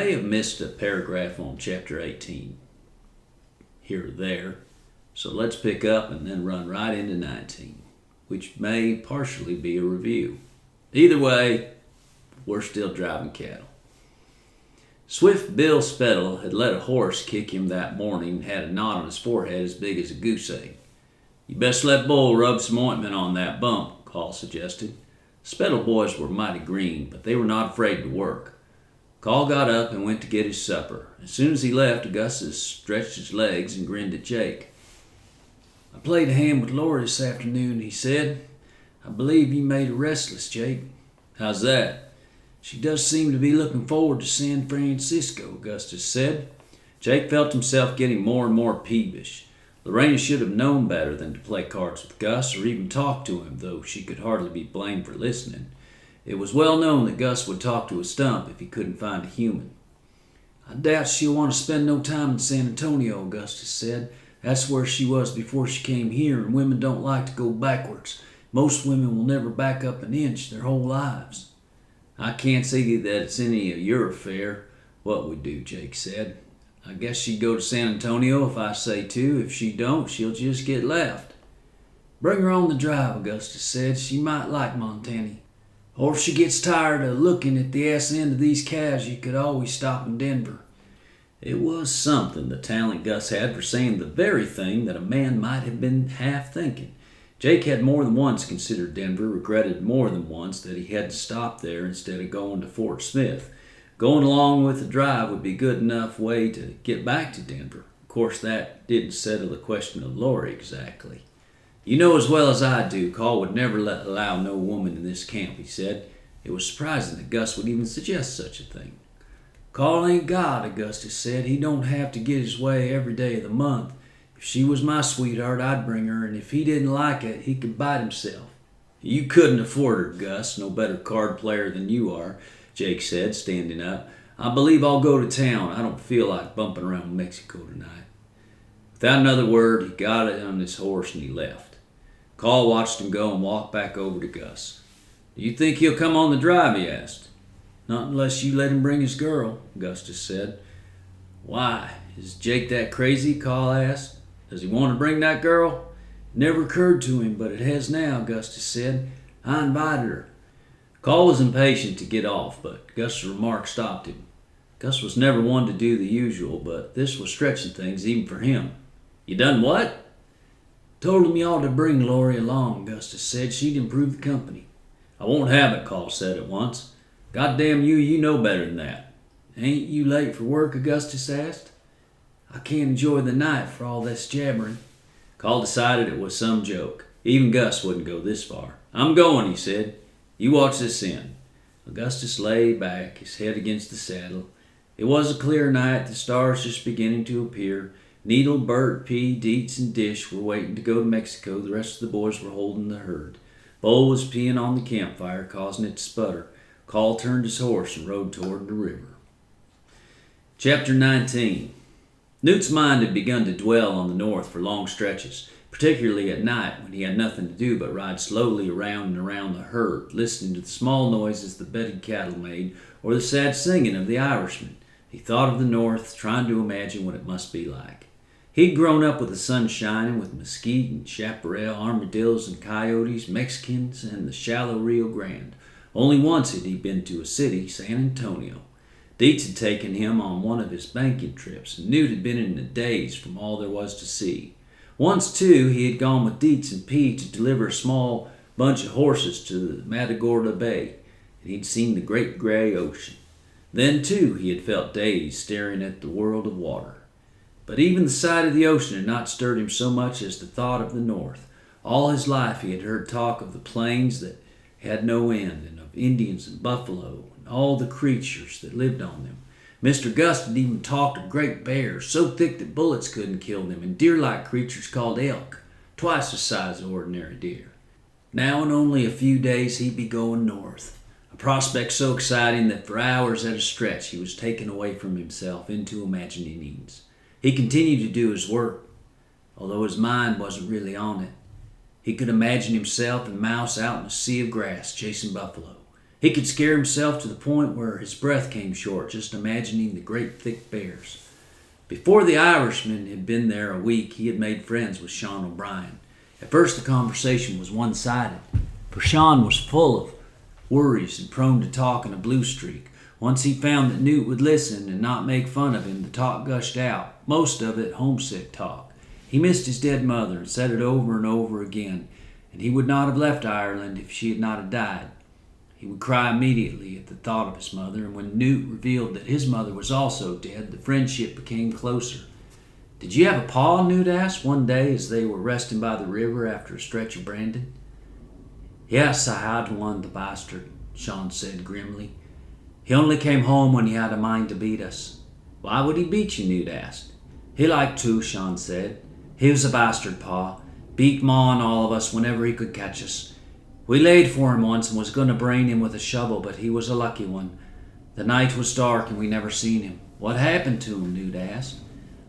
may have missed a paragraph on chapter 18 here or there, so let's pick up and then run right into 19, which may partially be a review. Either way, we're still driving cattle. Swift Bill Spettle had let a horse kick him that morning and had a knot on his forehead as big as a goose egg. "You best let Bull rub some ointment on that bump," Call suggested. Spettle boys were mighty green, but they were not afraid to work. Call got up and went to get his supper. As soon as he left, Augustus stretched his legs and grinned at Jake. "I played a hand with Laura this afternoon," he said. "I believe you made her restless, Jake." "How's that?" "She does seem to be looking forward to San Francisco," Augustus said. Jake felt himself getting more and more peevish. Lorena should have known better than to play cards with Gus or even talk to him, though she could hardly be blamed for listening. It was well known that Gus would talk to a stump if he couldn't find a human. "I doubt she'll want to spend no time in San Antonio," Augustus said. "That's where she was before she came here, and women don't like to go backwards. Most women will never back up an inch their whole lives." "I can't see that it's any of your affair what we do," Jake said. "I guess she'd go to San Antonio if I say to. If she don't, she'll just get left." "Bring her on the drive," Augustus said. "She might like Montana. Or if she gets tired of looking at the ass end of these calves, you could always stop in Denver." It was something, the talent Gus had for saying the very thing that a man might have been half thinking. Jake had more than once considered Denver, regretted more than once that he had to stop there instead of going to Fort Smith. Going along with the drive would be a good enough way to get back to Denver. Of course, that didn't settle the question of Lori exactly. "You know as well as I do, Call would never allow no woman in this camp," he said. It was surprising that Gus would even suggest such a thing. "Call ain't God," Augustus said. "He don't have to get his way every day of the month. If she was my sweetheart, I'd bring her, and if he didn't like it, he could bite himself." "You couldn't afford her, Gus. No better card player than you are," Jake said, standing up. "I believe I'll go to town. I don't feel like bumping around Mexico tonight." Without another word, he got on his horse and he left. Call watched him go and walked back over to Gus. "Do you think he'll come on the drive?" he asked. "Not unless you let him bring his girl," Augustus said. "Why? Is Jake that crazy?" Call asked. "Does he want to bring that girl?" "It never occurred to him, but it has now," Augustus said. "I invited her." Call was impatient to get off, but Gus's remark stopped him. Gus was never one to do the usual, but this was stretching things even for him. "You done what?" "Told him you ought to bring Lori along," Augustus said. "She'd improve the company." "I won't have it," Call said at once. "Goddamn you, you know better than that." "Ain't you late for work?" Augustus asked. "I can't enjoy the night for all this jabbering." Call decided it was some joke. Even Gus wouldn't go this far. "I'm going," he said. "You watch this in." Augustus lay back, his head against the saddle. It was a clear night, the stars just beginning to appear. Needle, Bert, P, Deets, and Dish were waiting to go to Mexico. The rest of the boys were holding the herd. Bull was peeing on the campfire, causing it to sputter. Call turned his horse and rode toward the river. Chapter 19. Newt's mind had begun to dwell on the north for long stretches, particularly at night when he had nothing to do but ride slowly around and around the herd, listening to the small noises the bedded cattle made or the sad singing of the Irishmen. He thought of the north, trying to imagine what it must be like. He'd grown up with the sun shining, with mesquite and chaparral, armadillos and coyotes, Mexicans, and the shallow Rio Grande. Only once had he been to a city, San Antonio. Deets had taken him on one of his banking trips, and Newt had been in a daze from all there was to see. Once, too, he had gone with Deets and P to deliver a small bunch of horses to Matagorda Bay, and he'd seen the great gray ocean. Then, too, he had felt dazed, staring at the world of water. But even the sight of the ocean had not stirred him so much as the thought of the north. All his life he had heard talk of the plains that had no end, and of Indians and buffalo, and all the creatures that lived on them. Mr. Gus had even talked of great bears, so thick that bullets couldn't kill them, and deer-like creatures called elk, twice the size of ordinary deer. Now in only a few days he'd be going north, a prospect so exciting that for hours at a stretch he was taken away from himself into imaginings. He continued to do his work, although his mind wasn't really on it. He could imagine himself and Mouse out in a sea of grass chasing buffalo. He could scare himself to the point where his breath came short just imagining the great thick bears. Before the Irishman had been there a week, he had made friends with Sean O'Brien. At first the conversation was one-sided, for Sean was full of worries and prone to talk in a blue streak. Once he found that Newt would listen and not make fun of him, the talk gushed out, most of it homesick talk. He missed his dead mother and said it over and over again, and he would not have left Ireland if she had not have died. He would cry immediately at the thought of his mother, and when Newt revealed that his mother was also dead, the friendship became closer. "Did you have a pa?" Newt asked one day as they were resting by the river after a stretch of branding. "Yes, I had one, the bastard," Sean said grimly. "He only came home when he had a mind to beat us." "Why would he beat you?" Newt asked. "He liked to," Sean said. "He was a bastard, pa. Beat Ma and all of us whenever he could catch us. We laid for him once and was going to brain him with a shovel, but he was a lucky one. The night was dark and we never seen him." "What happened to him?" Newt asked.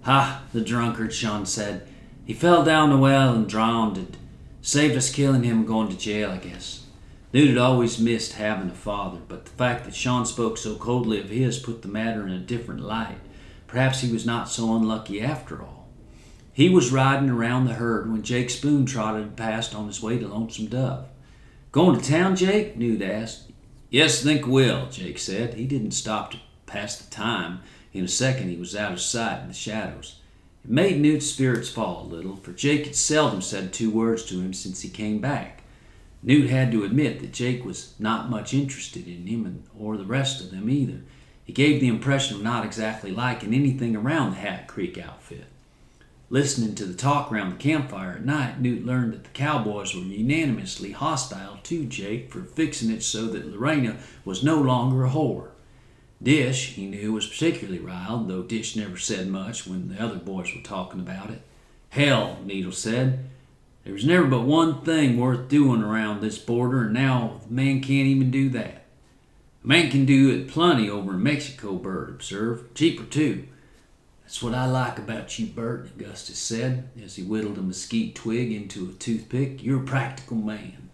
"Ha, the drunkard," Sean said. "He fell down the well and drowned. Saved us killing him and going to jail, I guess." Newt had always missed having a father, but the fact that Sean spoke so coldly of his put the matter in a different light. Perhaps he was not so unlucky after all. He was riding around the herd when Jake Spoon trotted past on his way to Lonesome Dove. "Going to town, Jake?" Newt asked. "Yes, think will," Jake said. He didn't stop to pass the time. In a second he was out of sight in the shadows. It made Newt's spirits fall a little, for Jake had seldom said 2 words to him since he came back. Newt had to admit that Jake was not much interested in him, or the rest of them either. He gave the impression of not exactly liking anything around the Hat Creek outfit. Listening to the talk around the campfire at night, Newt learned that the cowboys were unanimously hostile to Jake for fixing it so that Lorena was no longer a whore. Dish, he knew, was particularly riled, though Dish never said much when the other boys were talking about it. "Hell," Needle said, "there's never but one thing worth doing around this border, and now the man can't even do that." "A man can do it plenty over in Mexico," Bert observed. "Cheaper, too." "That's what I like about you, Bert," Augustus said, as he whittled a mesquite twig into a toothpick. "You're a practical man."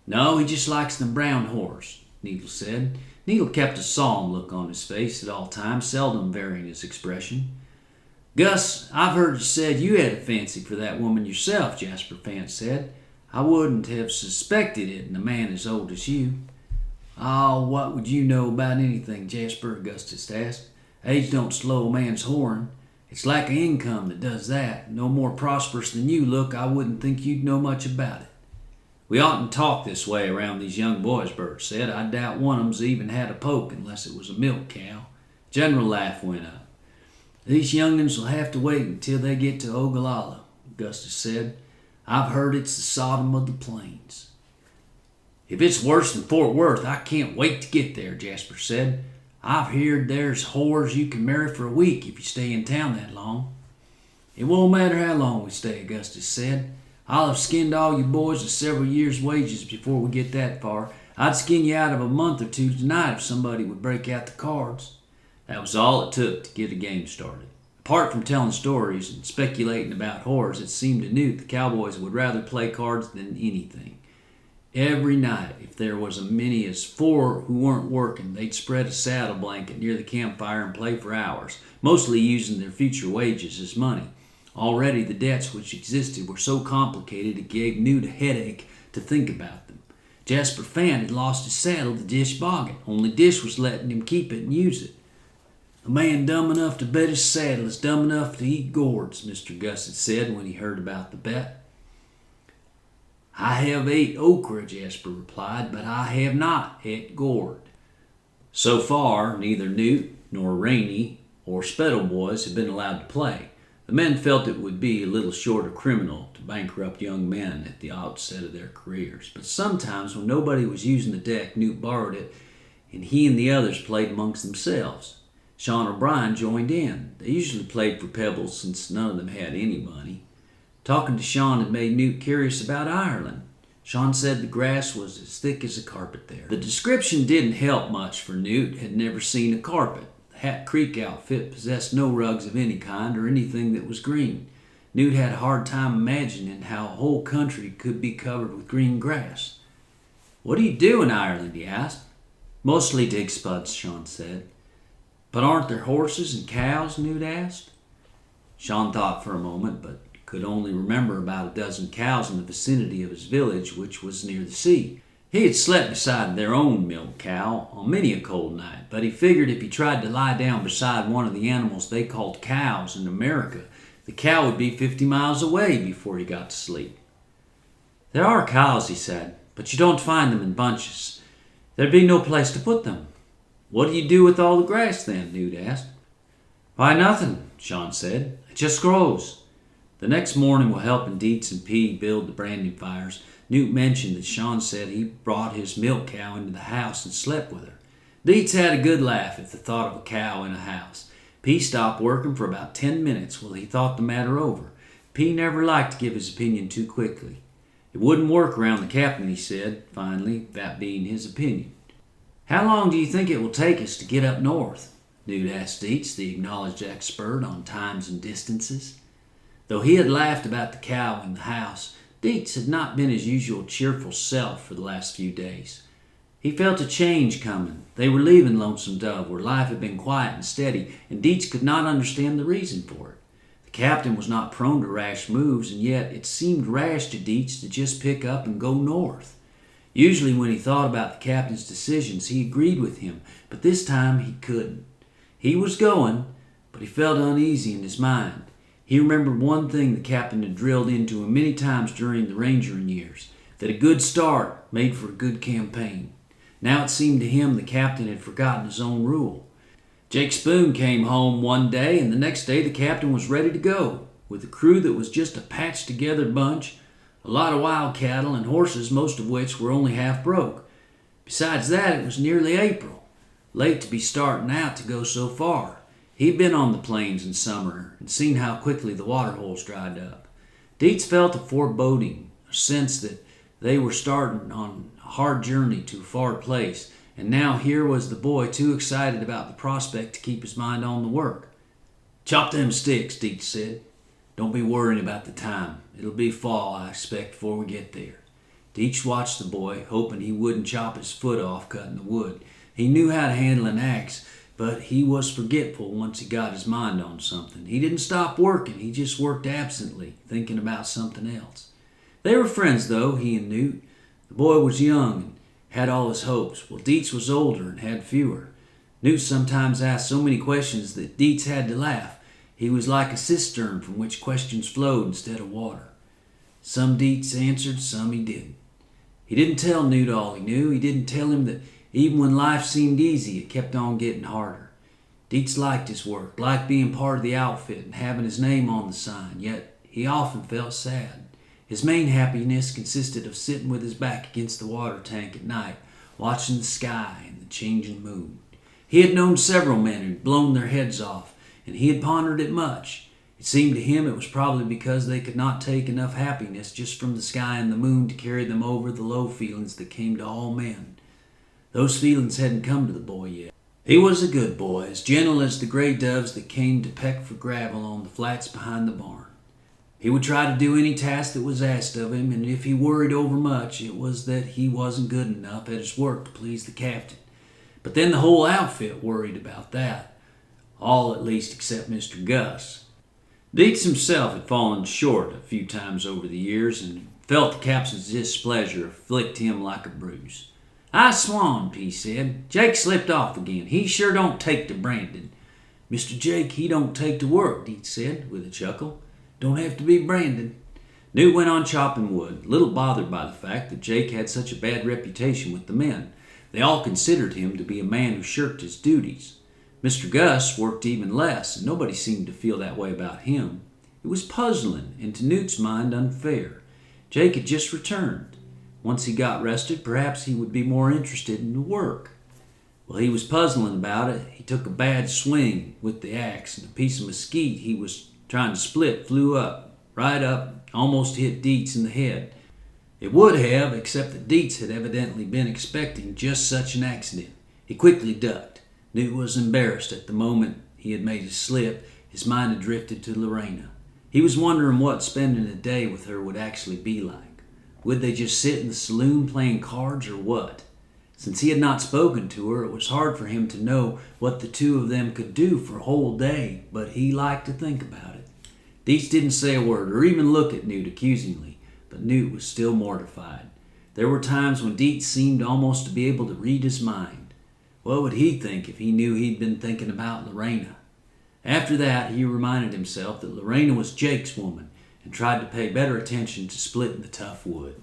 "No, he just likes them brown whores," Needle said. Needle kept a solemn look on his face at all times, seldom varying his expression. "Gus, I've heard it said you had a fancy for that woman yourself," Jasper Fant said. "I wouldn't have suspected it in a man as old as you." "Oh, what would you know about anything, Jasper?" Augustus asked. "Age don't slow a man's whoring. It's lack of income that does that. No more prosperous than you look, I wouldn't think you'd know much about it." "We oughtn't talk this way around these young boys," Bert said. "I doubt one of 'em's even had a poke unless it was a milk cow." General laugh went up. "These young'uns will have to wait until they get to Ogallala," Augustus said. "I've heard it's the Sodom of the plains." "If it's worse than Fort Worth, I can't wait to get there," Jasper said. "I've heard there's whores you can marry for a week if you stay in town that long." "It won't matter how long we stay," Augustus said. "I'll have skinned all you boys of several years' wages before we get that far. I'd skin you out of a month or two tonight if somebody would break out the cards." That was all it took to get a game started. Apart from telling stories and speculating about whores, it seemed to Newt the cowboys would rather play cards than anything. Every night, if there was as many as 4 who weren't working, they'd spread a saddle blanket near the campfire and play for hours, mostly using their future wages as money. Already the debts which existed were so complicated it gave Newt a headache to think about them. Jasper Fant had lost his saddle to Dish Boggett, only Dish was letting him keep it and use it. "A man dumb enough to bet his saddle is dumb enough to eat gourds," Mr. Gus had said when he heard about the bet. "I have ate okra," Jasper replied, "but I have not ate gourd." So far, neither Newt nor Rainey or Spettle boys had been allowed to play. The men felt it would be a little short of criminal to bankrupt young men at the outset of their careers. But sometimes when nobody was using the deck, Newt borrowed it, and he and the others played amongst themselves. Sean O'Brien joined in. They usually played for pebbles since none of them had any money. Talking to Sean had made Newt curious about Ireland. Sean said the grass was as thick as a carpet there. The description didn't help much, for Newt had never seen a carpet. The Hat Creek outfit possessed no rugs of any kind or anything that was green. Newt had a hard time imagining how a whole country could be covered with green grass. "What do you do in Ireland?" he asked. "Mostly dig spuds," Sean said. "But aren't there horses and cows?" Newt asked. Sean thought for a moment, but could only remember about a dozen cows in the vicinity of his village, which was near the sea. He had slept beside their own milk cow on many a cold night, but he figured if he tried to lie down beside one of the animals they called cows in America, the cow would be 50 miles away before he got to sleep. "There are cows," he said, "but you don't find them in bunches. There'd be no place to put them." "What do you do with all the grass then?" Newt asked. "Why, nothing," Sean said. "It just grows." The next morning, while helping Deets and P build the branding fires, Newt mentioned that Sean said he brought his milk cow into the house and slept with her. Deets had a good laugh at the thought of a cow in a house. P stopped working for about 10 minutes while he thought the matter over. P never liked to give his opinion too quickly. "It wouldn't work around the captain," he said, finally, that being his opinion. "How long do you think it will take us to get up north?" Newt asked Deets, the acknowledged expert on times and distances. Though he had laughed about the cow in the house, Deets had not been his usual cheerful self for the last few days. He felt a change coming. They were leaving Lonesome Dove, where life had been quiet and steady, and Deets could not understand the reason for it. The captain was not prone to rash moves, and yet it seemed rash to Deets to just pick up and go north. Usually when he thought about the captain's decisions, he agreed with him, but this time he couldn't. He was going, but he felt uneasy in his mind. He remembered one thing the captain had drilled into him many times during the rangering years, that a good start made for a good campaign. Now it seemed to him the captain had forgotten his own rule. Jake Spoon came home one day, and the next day the captain was ready to go, with a crew that was just a patched-together bunch, a lot of wild cattle and horses, most of which were only half broke. Besides that, it was nearly April, late to be starting out to go so far. He'd been on the plains in summer and seen how quickly the water holes dried up. Deets felt a foreboding, a sense that they were starting on a hard journey to a far place, and now here was the boy too excited about the prospect to keep his mind on the work. "Chop them sticks," Deets said. "Don't be worrying about the time. It'll be fall, I expect, before we get there." Deets watched the boy, hoping he wouldn't chop his foot off cutting the wood. He knew how to handle an axe, but he was forgetful once he got his mind on something. He didn't stop working, he just worked absently, thinking about something else. They were friends, though, he and Newt. The boy was young and had all his hopes, while Deets was older and had fewer. Newt sometimes asked so many questions that Deets had to laugh. He was like a cistern from which questions flowed instead of water. Some Deets answered, some he didn't. He didn't tell Newt all he knew. He didn't tell him that even when life seemed easy, it kept on getting harder. Deets liked his work, liked being part of the outfit and having his name on the sign, yet he often felt sad. His main happiness consisted of sitting with his back against the water tank at night, watching the sky and the changing moon. He had known several men who'd blown their heads off, and he had pondered it much. It seemed to him it was probably because they could not take enough happiness just from the sky and the moon to carry them over the low feelings that came to all men. Those feelings hadn't come to the boy yet. He was a good boy, as gentle as the gray doves that came to peck for gravel on the flats behind the barn. He would try to do any task that was asked of him, and if he worried overmuch, it was that he wasn't good enough at his work to please the captain. But then the whole outfit worried about that. All at least except Mr. Gus. Deets himself had fallen short a few times over the years and felt the captain's displeasure afflict him like a bruise. "I swan," P said. "Jake slipped off again. He sure don't take to branding." "Mr. Jake, he don't take to work," Deets said with a chuckle. "Don't have to be branded." Newt went on chopping wood, little bothered by the fact that Jake had such a bad reputation with the men. They all considered him to be a man who shirked his duties. Mr. Gus worked even less, and nobody seemed to feel that way about him. It was puzzling, and to Newt's mind unfair. Jake had just returned. Once he got rested, perhaps he would be more interested in the work. While he was puzzling about it, he took a bad swing with the axe, and a piece of mesquite he was trying to split flew up, right up, almost hit Deets in the head. It would have, except that Deets had evidently been expecting just such an accident. He quickly ducked. Newt was embarrassed at the moment he had made a slip. His mind had drifted to Lorena. He was wondering what spending a day with her would actually be like. Would they just sit in the saloon playing cards or what? Since he had not spoken to her, it was hard for him to know what the two of them could do for a whole day, but he liked to think about it. Deets didn't say a word or even look at Newt accusingly, but Newt was still mortified. There were times when Deets seemed almost to be able to read his mind. What would he think if he knew he'd been thinking about Lorena? After that, he reminded himself that Lorena was Jake's woman and tried to pay better attention to splitting the tough wood.